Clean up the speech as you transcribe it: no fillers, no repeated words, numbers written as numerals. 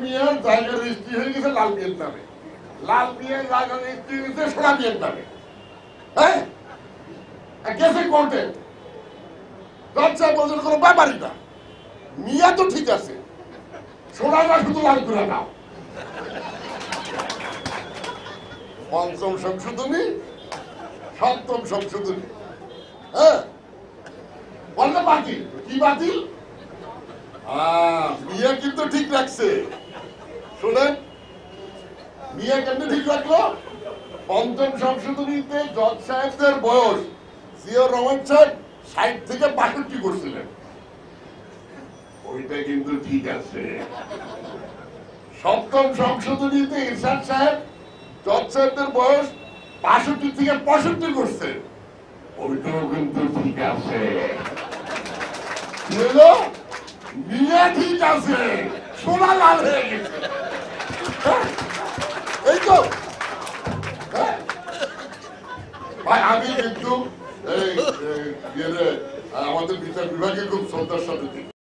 মিয়ার জায়গা রেজিস্ট্রি হয়ে গেছে লাল মিয়ার নামে, লাল মিয়ার জায়গা রেজিস্ট্রি হয়ে গেছে সোনা মিয়ার নামে। হ্যাঁ, গেছে কোর্টে, জজ সাহেব বলছেন কোনো ব্যাপারই না, মিয়া তো ঠিক আছে, সোনাটা শুধু লাল করে নাও। পঞ্চম সংশোধনী, সপ্তম সংশোধনী, হ্যাঁ বলতে বাতিল। কি বাতিল? মিয়া কিন্তু ঠিক রাখছে। শোনেন, মিয়া কেমনি ঠিক রাখলো? পঞ্চম সংশোধনীতে জজ সাহেবদের বয়স জিয়াউর রহমান সাহেব ৬০ থেকে ৬২ করছিলেন, ওইটা কিন্তু ঠিক আছে। সপ্তম সংশোধনীতে ইরশাদ সাহেব জজ সাহেবদের বয়স ৬২ থেকে ৬৫ করছে, ওইটাও কিন্তু ঠিক আছে। মিয়া ঠিক আছে, সোনা লাল হয়ে গেছে। এই তো ভাই, আমি কিন্তু আমাদের বিচার বিভাগে খুব শ্রদ্ধার সাথে